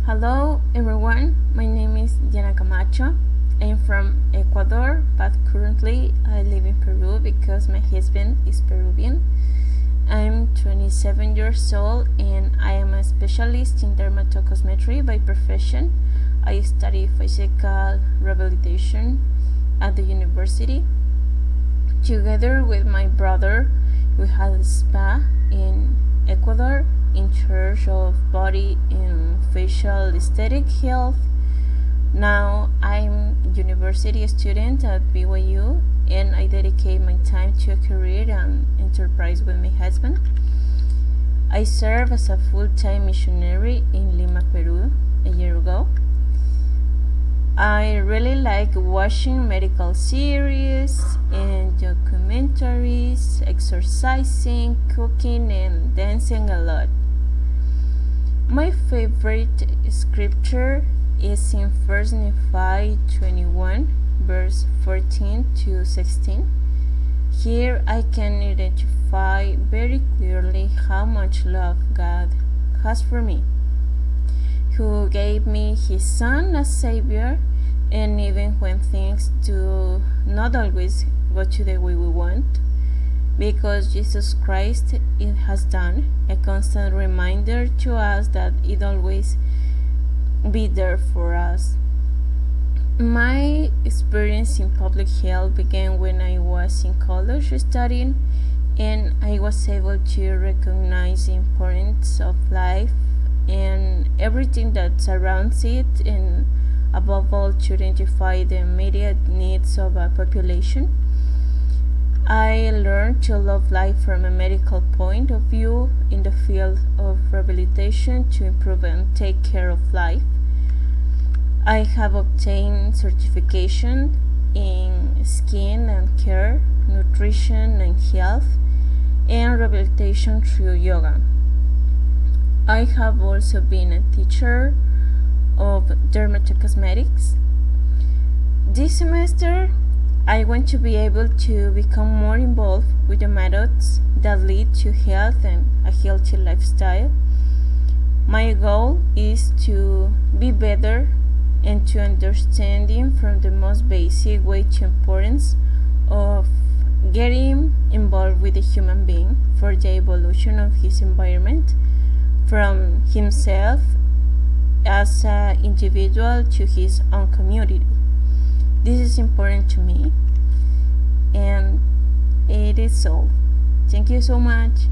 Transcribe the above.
Hello everyone, my name is Diana Camacho. I'm from Ecuador, but currently I live in Peru because my husband is Peruvian. I'm 27 years old and I am a specialist in dermatocosmetry by profession. I study physical rehabilitation at the university. Together with my brother, we had a spa in Ecuador in charge of body and facial aesthetic health. Now I'm a university student at BYU and I dedicate my time to a career and enterprise with my husband. I served as a full-time missionary in Lima, Peru a year ago. I really like watching medical series and documentaries, exercising, cooking, and dancing a lot. My favorite scripture is in 1 Nephi 21, verse 14 to 16. Here I can identify very clearly how much love God has for me, who gave me His Son as Savior, and even when things do not always go to the way we want, because Jesus Christ it has done, a constant reminder to us that it always be there for us. My experience in public health began when I was in college studying, and I was able to recognize the importance of life and everything that surrounds it, and above all to identify the immediate needs of a population. I learned to love life from a medical point of view in the field of rehabilitation to improve and take care of life. I have obtained certification in skin and care, nutrition and health, and rehabilitation through yoga. I have also been a teacher of dermatocosmetics. This semester, I want to be able to become more involved with the methods that lead to health and a healthy lifestyle. My goal is to be better and to understanding from the most basic way to importance of getting involved with the human being for the evolution of his environment, from himself as an individual to his own community. This is important to me, and it is all. Thank you so much.